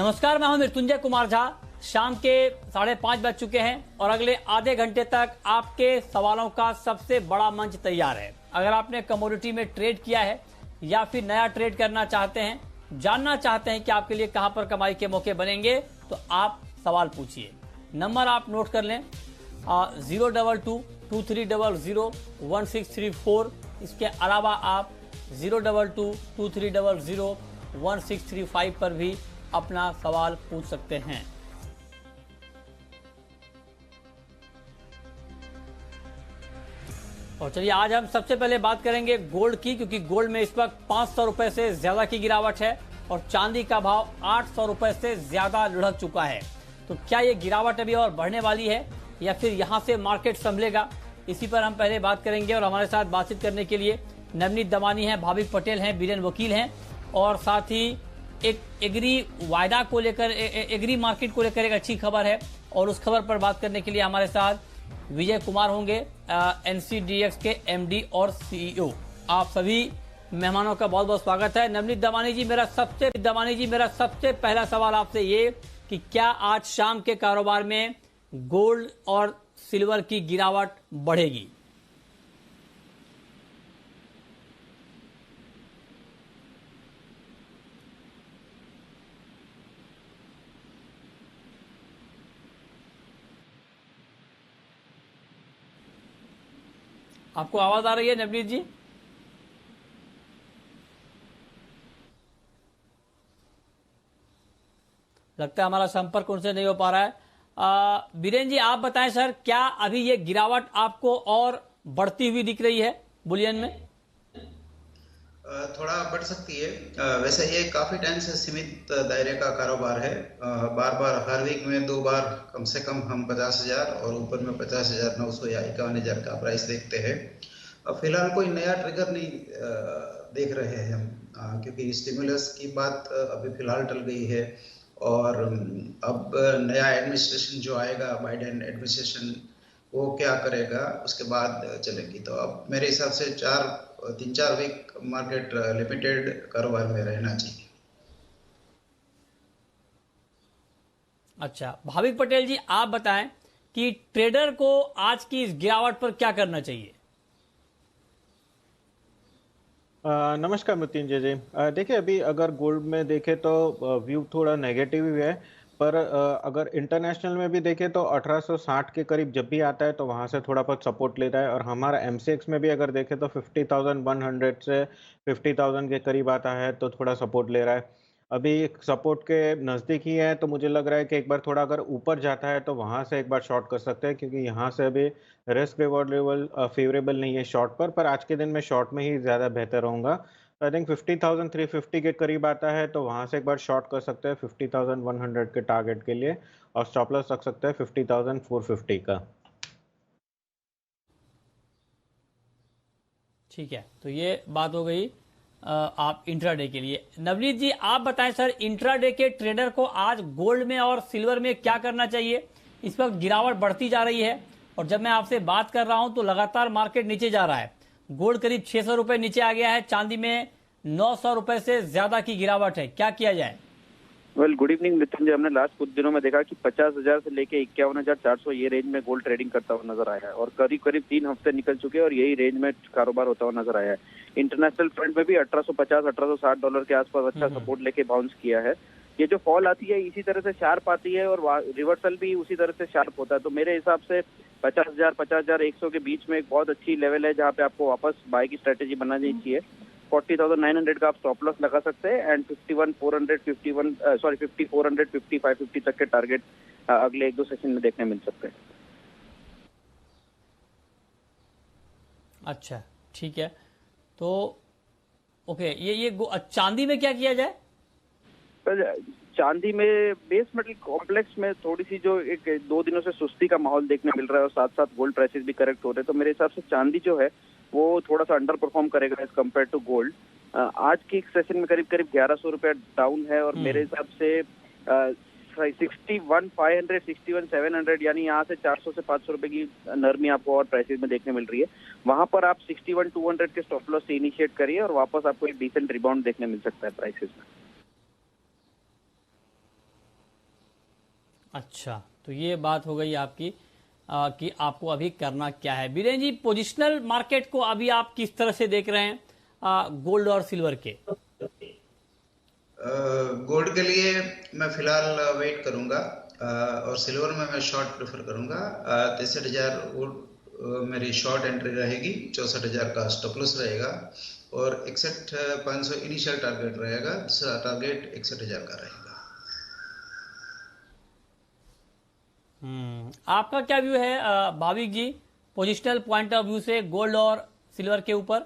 नमस्कार, मैं हूं मृत्युंजय कुमार झा। शाम के 5:30 बज चुके हैं और अगले आधे घंटे तक आपके सवालों का सबसे बड़ा मंच तैयार है। अगर आपने कमोडिटी में ट्रेड किया है या फिर नया ट्रेड करना चाहते हैं, जानना चाहते हैं कि आपके लिए कहां पर कमाई के मौके बनेंगे, तो आप सवाल पूछिए। नंबर आप नोट कर लें 02223001634। इसके अलावा आप 02223001635 पर भी अपना सवाल पूछ सकते हैं। और चलिए आज हम सबसे पहले बात करेंगे गोल्ड की, क्योंकि गोल्ड में इस वक्त 500 रुपए से ज्यादा की गिरावट है और चांदी का भाव 800 रुपए से ज्यादा लुढ़क चुका है। तो क्या ये गिरावट अभी और बढ़ने वाली है या फिर यहां से मार्केट संभलेगा, इसी पर हम पहले बात करेंगे। और हमारे साथ बातचीत करने के लिए नवनीत दमानी हैं, भाविक पटेल हैं, बीरेन वकील हैं, और साथ ही एक एग्री वायदा को लेकर, एग्री मार्केट को लेकर एक अच्छी खबर है, और उस खबर पर बात करने के लिए हमारे साथ विजय कुमार होंगे, एनसीडीएक्स के एमडी और सीईओ। आप सभी मेहमानों का बहुत बहुत स्वागत है। नवनीत दमानी जी, मेरा सबसे पहला सवाल आपसे ये कि क्या आज शाम के कारोबार में गोल्ड और सिल्वर की गिरावट बढ़ेगी? आपको आवाज आ रही है नवनीत जी? लगता है हमारा संपर्क उनसे नहीं हो पा रहा है। बीरेन जी, आप बताएं सर, क्या अभी ये गिरावट आपको और बढ़ती हुई दिख रही है बुलियन में? थोड़ा बढ़ सकती है। वैसे ये काफी टाइम से सीमित दायरे का कारोबार है। बार बार हर वीक में 2 बार कम से कम हम 50,000 और ऊपर में 50,900 या 51,000 का प्राइस देखते हैं। फिलहाल कोई नया ट्रिगर नहीं देख रहे हैं हम, क्योंकि स्टिमुलस की बात अभी फिलहाल टल गई है और अब नया एडमिनिस्ट्रेशन जो आएगा, बाइडेन एडमिनिस्ट्रेशन, वो क्या करेगा उसके बाद चलेगी। तो अब मेरे हिसाब से 3-4 वीक मार्केट लिमिटेड कारोबार में रहना चाहिए। अच्छा, भाविक पटेल जी, आप बताएं कि ट्रेडर को आज की इस गिरावट पर क्या करना चाहिए? नमस्कार मृत्युंजय जी। देखिए, अभी अगर गोल्ड में देखें तो व्यू थोड़ा नेगेटिव ही है, पर अगर इंटरनेशनल में भी देखें तो 1860 के करीब जब भी आता है तो वहां से थोड़ा बहुत सपोर्ट ले रहा है। और हमारा एमसीएक्स में भी अगर देखें तो 50,100 से 50,000 के करीब आता है तो थोड़ा सपोर्ट ले रहा है। अभी सपोर्ट के नज़दीक ही है, तो मुझे लग रहा है कि एक बार थोड़ा अगर ऊपर जाता है तो वहां से एक बार शॉर्ट कर सकते हैं, क्योंकि यहाँ से अभी रिस्क रिवॉर्ड लेवल फेवरेबल नहीं है शॉर्ट पर आज के दिन में शॉर्ट में ही ज़्यादा बेहतर रहूँगा। तो आई थिंक 50,350 के करीब आता है तो वहाँ से एक बार शॉर्ट कर सकते हैं 50,100 के टारगेट के लिए, और स्टॉप लॉस रख सकते हैं 50,450 का। ठीक है, तो ये बात हो गई आप इंट्राडे के लिए। नवनीत जी, आप बताएं सर, इंट्राडे के ट्रेडर को आज गोल्ड में और सिल्वर में क्या करना चाहिए? इस वक्त गिरावट बढ़ती जा रही है और जब मैं आपसे बात कर रहा हूं तो लगातार मार्केट नीचे जा रहा है। गोल्ड करीब 600 रुपए नीचे आ गया है, चांदी में 900 रुपए से ज्यादा की गिरावट है। क्या किया जाए? Well, good evening Mrityunjay. हमने लास्ट कुछ दिनों में देखा कि 50,000 से लेके 51,400 ये रेंज में गोल्ड ट्रेडिंग करता हुआ नजर आया है और करीब करीब 3 हफ्ते निकल चुके हैं और यही रेंज में कारोबार होता हुआ नजर आया है। इंटरनेशनल फ्रंट में भी 1850-1860 डॉलर के आसपास अच्छा सपोर्ट लेके बाउंस किया है। ये जो फॉल आती है इसी तरह से शार्प आती है और रिवर्सल भी उसी तरह से शार्प होता है। तो मेरे हिसाब से 50,000 50,100 के बीच में एक बहुत अच्छी लेवल है जहाँ पे आपको वापस बाय की स्ट्रेटेजी बनानी चाहिए। 40,900 का आप स्टॉप लॉस लगा सकते हैं एंड 5400 5550 तक के टारगेट अगले 1-2 सेशन में देखने मिल सकते हैं। अच्छा, ठीक है। तो ओके, ये चांदी में क्या किया जाए? चांदी में बेस मेटल कॉम्प्लेक्स में थोड़ी सी जो एक 2 दिनों से सुस्ती का माहौल देखने मिल रहा है और साथ साथ गोल्ड प्राइसेस भी करेक्ट हो रहे हैं, तो मेरे हिसाब से चांदी जो है वो थोड़ा सा अंडर परफॉर्म करेगा एज कम्पेयर टू गोल्ड। आज की एक सेशन में करीब करीब 1100 रुपया डाउन है और मेरे हिसाब से 61,500 61,700 यानी यहाँ से 400 से 500 रुपए की नरमी आपको और प्राइसेस में देखने मिल रही है। वहां पर आप 61,200 के स्टॉप लॉस से इनिशिएट करिए और वापस आपको एक डिसेंट रिबाउंड देखने मिल सकता है प्राइसेस में। अच्छा, तो ये बात हो गई आपकी कि आपको अभी करना क्या है। बीरेन जी, पोजिशनल मार्केट को अभी आप किस तरह से देख रहे हैं गोल्ड और सिल्वर के? गोल्ड के लिए मैं फिलहाल वेट करूंगा, और सिल्वर में मैं शॉर्ट प्रेफर करूंगा। 63,000 मेरी शॉर्ट एंट्री रहेगी, 64,000 का स्टॉप लॉस रहेगा, और 61,500 इनिशियल टारगेट रहेगा। टारगेट 61,000 का रहेगा। आपका क्या व्यू है भाविक जी, पोजिशनल पॉइंट ऑफ व्यू से गोल्ड और सिल्वर के ऊपर?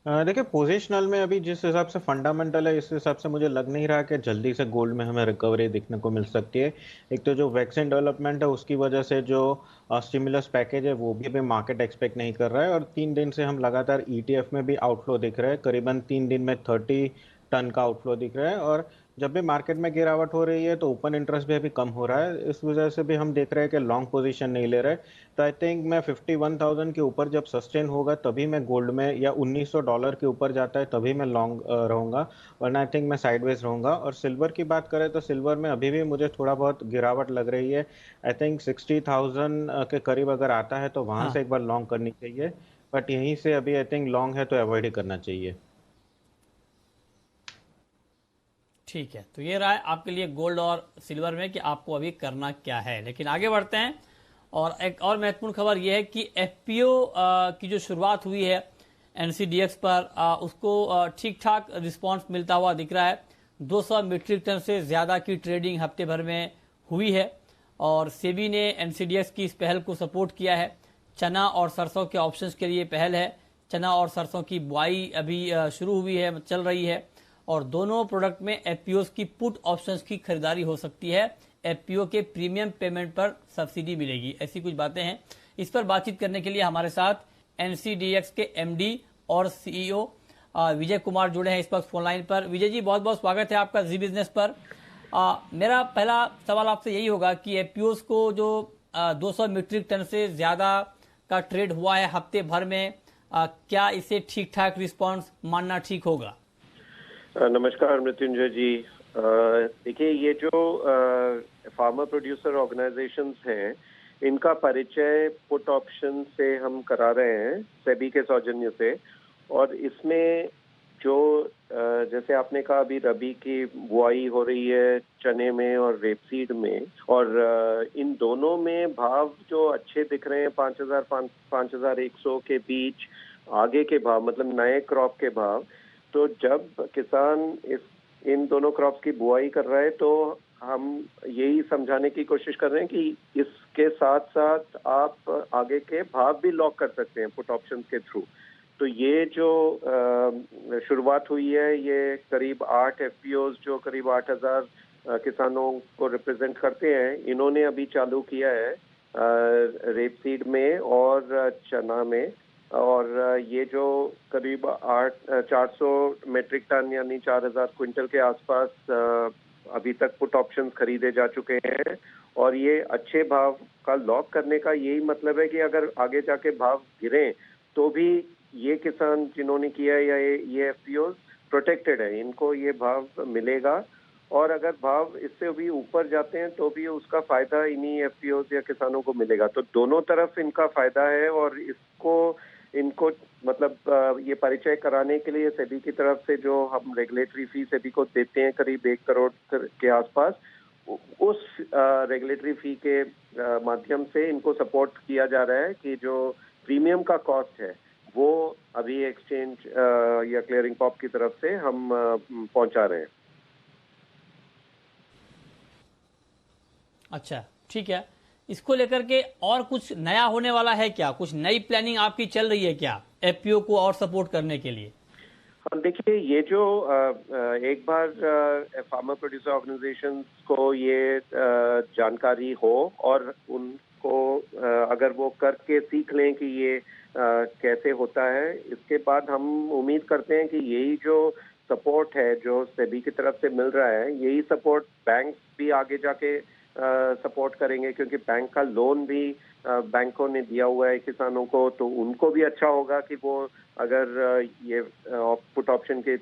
देखिए, पोजिशनल में अभी जिस हिसाब से फंडामेंटल है, इस हिसाब से मुझे लग नहीं रहा कि जल्दी से गोल्ड में हमें रिकवरी देखने को मिल सकती है। एक तो जो वैक्सीन डेवलपमेंट है उसकी वजह से जो स्टिमुलस पैकेज है वो भी अभी मार्केट एक्सपेक्ट नहीं कर रहा है, और 3 दिन से हम लगातार ईटीएफ में भी आउटफ्लो दिख रहा है। करीबन 3 दिन में 30 टन का आउटफ्लो दिख रहा है, और जब भी मार्केट में गिरावट हो रही है तो ओपन इंटरेस्ट भी अभी कम हो रहा है। इस वजह से भी हम देख रहे हैं कि लॉन्ग पोजीशन नहीं ले रहे। तो आई थिंक मैं 51,000 के ऊपर जब सस्टेन होगा तभी मैं गोल्ड में, या $1,900 के ऊपर जाता है तभी मैं लॉन्ग रहूंगा, वरना आई थिंक मैं साइडवेज रहूंगा। और सिल्वर की बात करें तो सिल्वर में अभी भी मुझे थोड़ा बहुत गिरावट लग रही है। आई थिंक 60,000 के करीब अगर आता है तो वहां हाँ, से एक बार लॉन्ग करनी चाहिए, बट यहीं से अभी आई थिंक लॉन्ग है तो अवॉइड ही करना चाहिए। ठीक है, तो ये रहा है आपके लिए गोल्ड और सिल्वर में कि आपको अभी करना क्या है। लेकिन आगे बढ़ते हैं, और एक और महत्वपूर्ण खबर यह है कि एफपीओ की जो शुरुआत हुई है एनसीडीएक्स पर, उसको ठीक ठाक रिस्पांस मिलता हुआ दिख रहा है। 200 मीट्रिक टन से ज्यादा की ट्रेडिंग हफ्ते भर में हुई है, और सेबी ने एनसीडीएक्स की इस पहल को सपोर्ट किया है। चना और सरसों के ऑप्शंस के लिए पहल है। चना और सरसों की बुआई अभी शुरू हुई है, चल रही है, और दोनों प्रोडक्ट में एफपीओ की पुट ऑप्शंस की खरीदारी हो सकती है। एफपीओ के प्रीमियम पेमेंट पर सब्सिडी मिलेगी, ऐसी कुछ बातें हैं। इस पर बातचीत करने के लिए हमारे साथ एनसीडीएक्स के एमडी और सीईओ विजय कुमार जुड़े हैं इस वक्त फोन लाइन पर। विजय जी, बहुत बहुत स्वागत है आपका जी बिजनेस पर। मेरा पहला सवाल आपसे यही होगा कि एफपीओ को जो 200 मीट्रिक टन से ज्यादा का ट्रेड हुआ है हफ्ते भर में, क्या इसे ठीक ठाक रिस्पॉन्स मानना ठीक होगा? नमस्कार मृत्युंजय जी। देखिए, ये जो फार्मर प्रोड्यूसर ऑर्गेनाइजेशंस हैं, इनका परिचय पुट ऑप्शन से हम करा रहे हैं सेबी के सौजन्य से। और इसमें जो जैसे आपने कहा, अभी रबी की बुआई हो रही है चने में और रेपसीड में, और इन दोनों में भाव जो अच्छे दिख रहे हैं 5,100 के बीच आगे के भाव, मतलब नए क्रॉप के भाव। तो जब किसान इन दोनों क्रॉप्स की बुआई कर रहा है तो हम यही समझाने की कोशिश कर रहे हैं कि इसके साथ साथ आप आगे के भाव भी लॉक कर सकते हैं पुट ऑप्शन के थ्रू। तो ये जो शुरुआत हुई है, ये करीब 8 एफपीओज जो करीब 8,000 किसानों को रिप्रेजेंट करते हैं, इन्होंने अभी चालू किया है रेपसीड में और चना में। और ये जो करीब 400 मेट्रिक टन यानी 4,000 क्विंटल के आसपास अभी तक पुट ऑप्शंस खरीदे जा चुके हैं। और ये अच्छे भाव का लॉक करने का यही मतलब है कि अगर आगे जाके भाव गिरें तो भी ये किसान जिन्होंने किया है या ये एफपीओज प्रोटेक्टेड है, इनको ये भाव मिलेगा। और अगर भाव इससे भी ऊपर जाते हैं तो भी उसका फायदा इन्हीं एफपीओज या किसानों को मिलेगा। तो दोनों तरफ इनका फायदा है, और इनको मतलब ये परिचय कराने के लिए सेबी की तरफ से जो हम रेगुलेटरी फी सेबी को देते हैं करीब 1 करोड़ के आसपास, उस रेगुलेटरी फी के माध्यम से इनको सपोर्ट किया जा रहा है कि जो प्रीमियम का कॉस्ट है वो अभी एक्सचेंज या क्लियरिंग कॉर्प की तरफ से हम पहुंचा रहे हैं। अच्छा, ठीक है। इसको लेकर के और कुछ नया होने वाला है क्या? कुछ नई प्लानिंग आपकी चल रही है क्या एफपीओ को और सपोर्ट करने के लिए? हाँ, देखिए, ये जो एक बार फार्मर प्रोड्यूसर ऑर्गेनाइजेशंस को ये जानकारी हो और उनको अगर वो करके सीख लें कि ये कैसे होता है, इसके बाद हम उम्मीद करते हैं कि यही जो सपोर्ट है जो सेबी की तरफ से मिल रहा है, यही सपोर्ट बैंक भी आगे जाके सपोर्ट करेंगे, क्योंकि बैंक का लोन भी बैंकों ने दिया हुआ है किसानों को। तो उनको भी अच्छा होगा कि वो अगर ये पुट ऑप्शन के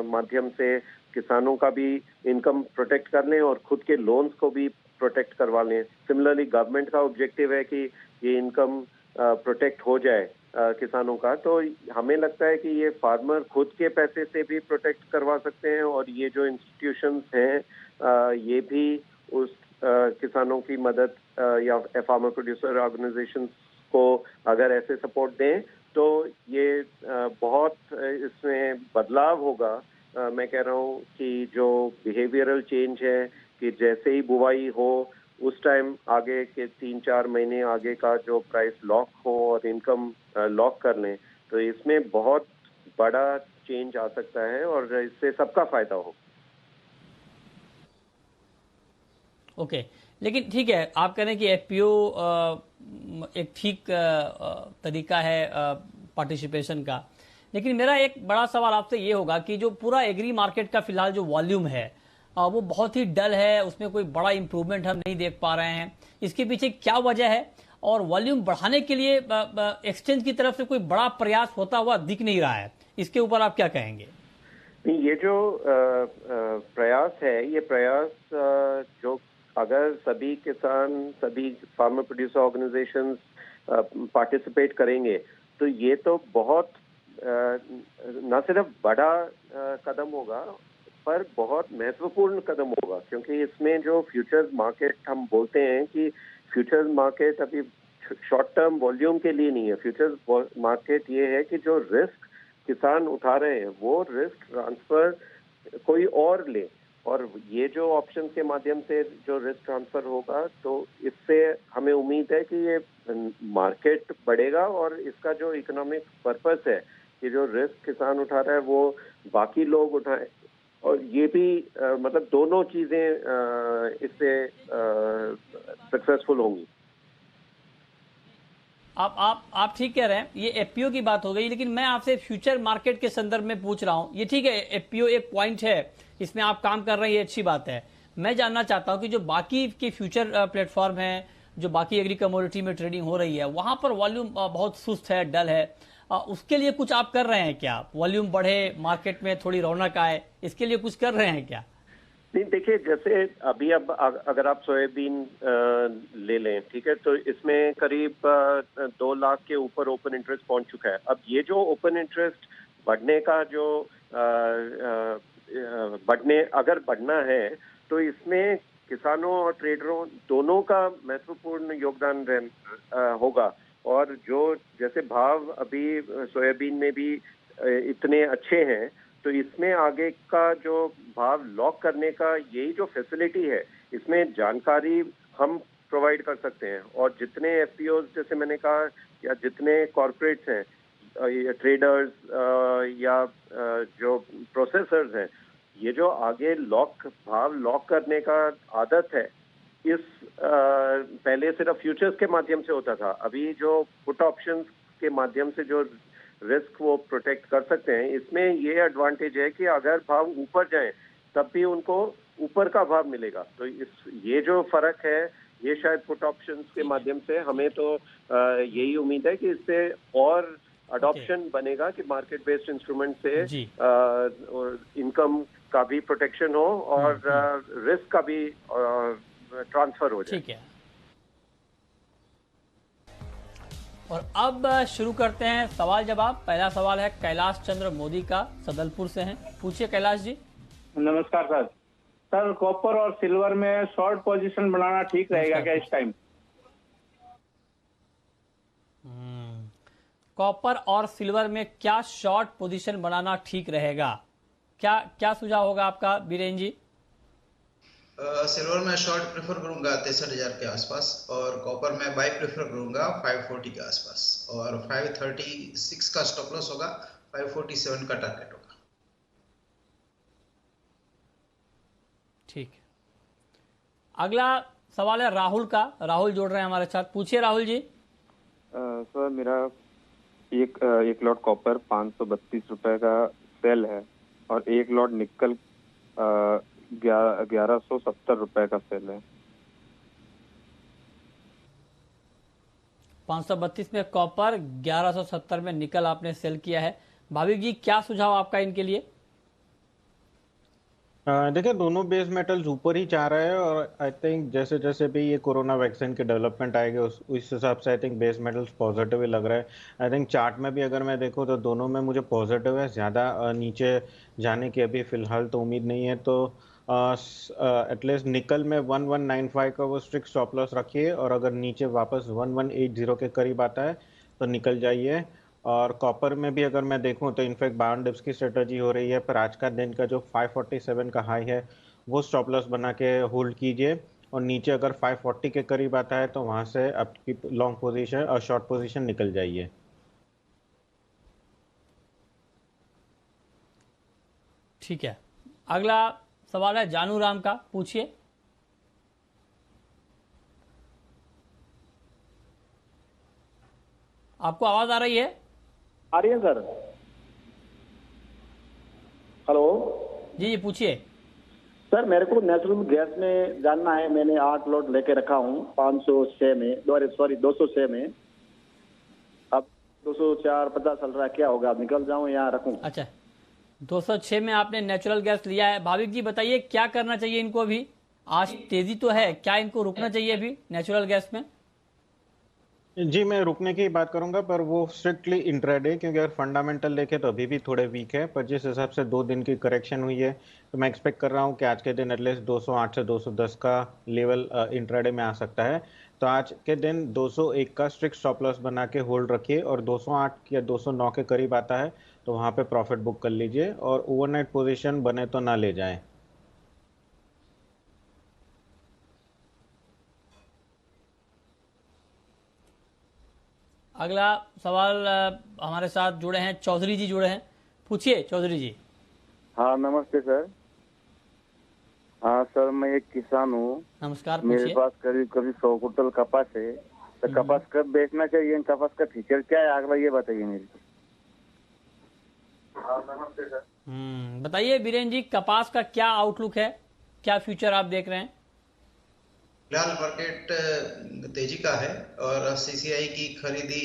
माध्यम से किसानों का भी इनकम प्रोटेक्ट कर लें और खुद के लोन्स को भी प्रोटेक्ट करवा लें। सिमिलरली गवर्नमेंट का ऑब्जेक्टिव है कि ये इनकम प्रोटेक्ट हो जाए किसानों का, तो हमें लगता है कि ये फार्मर खुद के पैसे से भी प्रोटेक्ट करवा सकते हैं और ये जो इंस्टीट्यूशंस हैं ये भी उस किसानों की मदद या फार्मर प्रोड्यूसर ऑर्गेनाइजेशंस को अगर ऐसे सपोर्ट दें तो ये बहुत इसमें बदलाव होगा। मैं कह रहा हूँ कि जो बिहेवियरल चेंज है कि जैसे ही बुवाई हो उस टाइम आगे के 3-4 महीने आगे का जो प्राइस लॉक हो और इनकम लॉक कर लें, तो इसमें बहुत बड़ा चेंज आ सकता है और इससे सबका फायदा हो। ओके, लेकिन ठीक है, आप कह रहे हैं कि एफपीओ एक ठीक तरीका है पार्टिसिपेशन का, लेकिन मेरा एक बड़ा सवाल आपसे ये होगा कि जो पूरा एग्री मार्केट का फिलहाल जो वॉल्यूम है वो बहुत ही डल है, उसमें कोई बड़ा इंप्रूवमेंट हम नहीं देख पा रहे हैं। इसके पीछे क्या वजह है और वॉल्यूम बढ़ाने के लिए एक्सचेंज की तरफ से कोई बड़ा प्रयास होता हुआ दिख नहीं रहा है, इसके ऊपर आप क्या कहेंगे? ये जो प्रयास है, ये प्रयास जो अगर सभी किसान, सभी फार्मर प्रोड्यूसर ऑर्गेनाइजेशंस पार्टिसिपेट करेंगे तो ये तो बहुत न सिर्फ बड़ा कदम होगा पर बहुत महत्वपूर्ण कदम होगा, क्योंकि इसमें जो फ्यूचर्स मार्केट हम बोलते हैं कि फ्यूचर्स मार्केट अभी शॉर्ट टर्म वॉल्यूम के लिए नहीं है। फ्यूचर्स मार्केट ये है कि जो रिस्क किसान उठा रहे हैं वो रिस्क ट्रांसफर कोई और ले, और ये जो ऑप्शन के माध्यम से जो रिस्क ट्रांसफर होगा तो इससे हमें उम्मीद है कि ये मार्केट बढ़ेगा और इसका जो इकोनॉमिक पर्पस है कि जो रिस्क किसान उठा रहा है वो बाकी लोग उठाएं, और ये भी मतलब दोनों चीजें इससे सक्सेसफुल होंगी। आप ठीक कह रहे हैं, ये एफपीओ की बात हो गई, लेकिन मैं आपसे फ्यूचर मार्केट के संदर्भ में पूछ रहा हूं। ये ठीक है, एफपीओ एक पॉइंट है, इसमें आप काम कर रहे हैं, ये अच्छी बात है। मैं जानना चाहता हूं कि जो बाकी के फ्यूचर प्लेटफॉर्म हैं, जो बाकी एग्री कमोडिटी में ट्रेडिंग हो रही है, वहां पर वॉल्यूम बहुत सुस्त है, डल है, उसके लिए कुछ आप कर रहे हैं क्या? वॉल्यूम बढ़े, मार्केट में थोड़ी रौनक आए, इसके लिए कुछ कर रहे हैं क्या? नहीं, देखिए जैसे अभी अब अगर आप सोयाबीन ले लें, ठीक है, तो इसमें करीब 2 लाख के ऊपर ओपन इंटरेस्ट पहुंच चुका है। अब ये जो ओपन इंटरेस्ट बढ़ने का जो अगर बढ़ना है तो इसमें किसानों और ट्रेडरों दोनों का महत्वपूर्ण योगदान होगा, और जो जैसे भाव अभी सोयाबीन में भी इतने अच्छे हैं तो इसमें आगे का जो भाव लॉक करने का यही जो फैसिलिटी है, इसमें जानकारी हम प्रोवाइड कर सकते हैं, और जितने एफपीओज जैसे मैंने कहा या जितने कॉर्पोरेट्स हैं, ट्रेडर्स या जो प्रोसेसर्स हैं, ये जो आगे भाव लॉक करने का आदत है, इस पहले सिर्फ फ्यूचर्स के माध्यम से होता था, अभी जो पुट ऑप्शंस के माध्यम से जो रिस्क वो प्रोटेक्ट कर सकते हैं, इसमें ये एडवांटेज है कि अगर भाव ऊपर जाए तब भी उनको ऊपर का भाव मिलेगा। तो ये जो फर्क है ये शायद पुट ऑप्शंस के माध्यम से हमें तो यही उम्मीद है कि इससे और अडॉप्शन बनेगा कि मार्केट बेस्ड इंस्ट्रूमेंट से इनकम का भी प्रोटेक्शन हो और रिस्क का भी ट्रांसफर हो जाए। ठीक है, और अब शुरू करते हैं सवाल जवाब। पहला सवाल है कैलाश चंद्र मोदी का, सदलपुर से हैं। पूछिए कैलाश जी। नमस्कार सर। सर, कॉपर और सिल्वर में शॉर्ट पोजीशन बनाना ठीक रहेगा क्या इस टाइम? कॉपर और सिल्वर में क्या शॉर्ट पोजीशन बनाना ठीक रहेगा? क्या सुझाव होगा आपका बीरेन जी? सिल्वर में शॉर्ट प्रेफर करूंगा 63,000 के आसपास, और कॉपर में बाई प्रेफर करूंगा 540 के आसपास, और 536 का स्टॉप लॉस होगा, 547 का टारगेट होगा। ठीक, अगला सवाल है राहुल का। राहुल जोड़ रहे हैं हमारे साथ। पूछिए राहुल जी। सर, मेरा एक लॉट कॉपर 532 रुपए का सेल है और एक लॉट निकल 1170 रुपए का सेल है। 532 में कॉपर, 1170 में निकल आपने सेल किया है। भाविक जी, क्या सुझाव आपका इनके लिए? देखिए दोनों बेस मेटल्स ऊपर ही जा रहे हैं और आई थिंक जैसे जैसे भी ये कोरोना वैक्सीन की डेवलपमेंट आएगी उस हिसाब से I think base metals positive ही लग रहा है। आई थिंक चार्ट में भी अगर मैं देखूँ तो दोनों में मुझे पॉजिटिव है, ज़्यादा नीचे जाने की अभी फिलहाल तो उम्मीद नहीं है। तो एटलीस्ट निकल में 1195 का वो स्ट्रिक्ट स्टॉप लॉस रखिए और अगर नीचे वापस 1180 के करीब आता है तो निकल जाइए। और कॉपर में भी अगर मैं देखूं तो इनफैक्ट बाउंड डिप्स की स्ट्रेटजी हो रही है, पर आज का दिन का जो 547 का हाई है वो स्टॉप लॉस बना के होल्ड कीजिए और नीचे अगर 540 के करीब आता है तो वहां से आपकी लॉन्ग पोजीशन और शॉर्ट पोजीशन निकल जाइए। ठीक है, अगला सवाल है जानू राम का, पूछिए। आपको आवाज आ रही है? आ रही है सर। हेलो जी जी पूछिए। सर, मेरे को नेचुरल गैस में जानना है। मैंने 8 लॉट लेके रखा हूँ 506 में, 206 में। अब 204 पता चल रहा है, क्या होगा? निकल जाऊं या रखूं? अच्छा, 206 में आपने नेचुरल गैस लिया है। भाविक जी बताइए क्या करना चाहिए इनको? अभी आज तेजी तो है, क्या इनको रुकना चाहिए अभी नेचुरल गैस में? जी मैं रुकने की बात करूंगा, पर वो स्ट्रिक्टली इंट्राडे, क्योंकि अगर फंडामेंटल देखें तो अभी भी थोड़े वीक है। पर जिस हिसाब से 2 दिन की करेक्शन हुई है तो मैं एक्सपेक्ट कर रहा हूं कि आज के दिन एटलीस्ट 208 से 210 का लेवल इंट्राडे में आ सकता है। तो आज के दिन 201 का स्ट्रिक्ट स्टॉप लॉस बना के होल्ड रखिए और 208 या 209 के करीब आता है तो वहां पे प्रॉफिट बुक कर लीजिए और ओवरनाइट पोजीशन बने तो ना ले जाएं। अगला सवाल हमारे साथ जुड़े हैं चौधरी जी, जुड़े हैं, पूछिए चौधरी जी। हाँ नमस्ते सर। हाँ सर, मैं एक किसान हूँ। नमस्कार, मेरे पूछिए। पास करीब 100 कुंटल कपास है। तो कपास कब बेचना चाहिए? कपास का फ्यूचर क्या है अगला, ये बताइए मेरे को। हाँ नमस्ते सर। बताइए बीरेन जी, कपास का क्या आउटलुक है, क्या फ्यूचर आप देख रहे हैं? फिलहाल मार्केट तेजी का है और सीसीआई की खरीदी,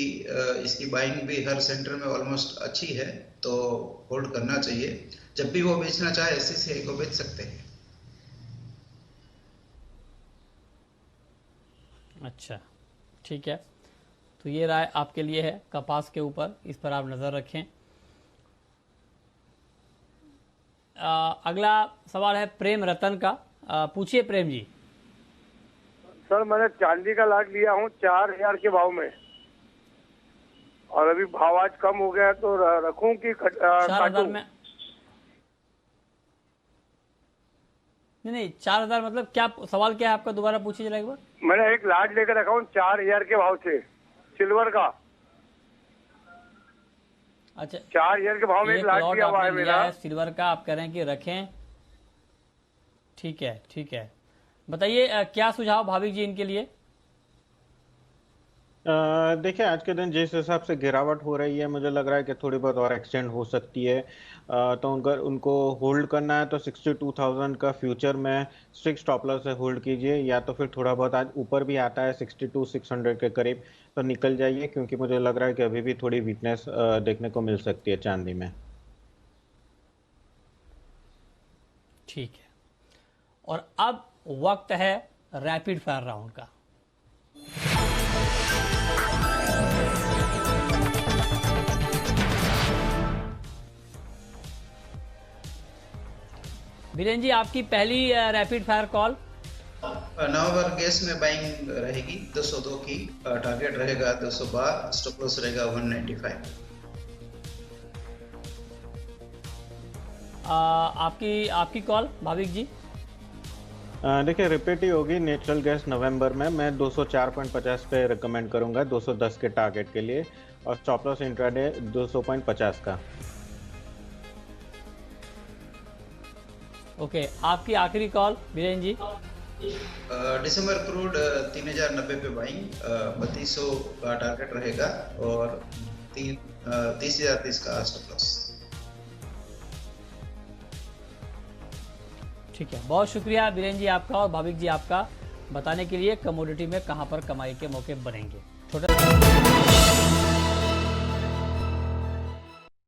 इसकी बाइंग भी हर सेंटर में ऑलमोस्ट अच्छी है, तो होल्ड करना चाहिए। जब भी वो बेचना चाहे सीसीआई को बेच सकते हैं। अच्छा, ठीक है, तो ये राय आपके लिए है कपास के ऊपर, इस पर आप नजर रखें। अगला सवाल है प्रेम रतन का, पूछिए प्रेम जी। सर, मैंने चांदी का लाट लिया हूँ 4000 के भाव में, और अभी भाव आज कम हो गया है, तो रखूं कि 4000 में? नहीं, 4000 मतलब क्या? सवाल क्या है आपका, दोबारा पूछिए जरा एक बार। मैंने एक लाट लेकर रखा हूँ 4000 के भाव से, सिल्वर का। अच्छा, 4000 के भाव में एक लाट लिया हुआ है मेरा, सिल्वर का। आप कह रहे हैं कि रखें, ठीक है, ठीक है। बताइए क्या सुझाव भाविक जी इनके लिए? देखिए आज के दिन जिस हिसाब से गिरावट हो रही है, मुझे लग रहा है कि थोड़ी बहुत और एक्सटेंड हो सकती है। तो उनको होल्ड करना है तो 62,000 का फ्यूचर में स्ट्रिक्ट स्टॉप लॉस से होल्ड कीजिए, या तो फिर थोड़ा बहुत आज ऊपर भी आता है 62,600 के करीब तो निकल जाइए, क्योंकि मुझे लग रहा है कि अभी भी थोड़ी वीकनेस देखने को मिल सकती है चांदी में। ठीक है, और अब वक्त है रैपिड फायर राउंड का। बीरेन जी, आपकी पहली रैपिड फायर कॉल। नवंबर गैस में बाइंग रहेगी 202 की, टारगेट रहेगा 212, स्टॉप लॉस रहेगा 195। आपकी कॉल भाविक जी। देखिए रिपीट ही होगी नेचुरल गैस नवंबर में। मैं 204.50 पे रिकमेंड करूंगा 210 के टारगेट के लिए, और स्टॉप लॉस इंट्राडे 200.50 का। ओके, आपकी आखिरी कॉल बीरेन जी। दिसंबर क्रूड 3090 पे बाइंग, 3200 का टारगेट रहेगा और 30,030 का स्टॉप लॉस। ठीक है, बहुत शुक्रिया बीरेन जी आपका और भाविक जी आपका बताने के लिए कमोडिटी में कहां पर कमाई के मौके बनेंगे। छोटा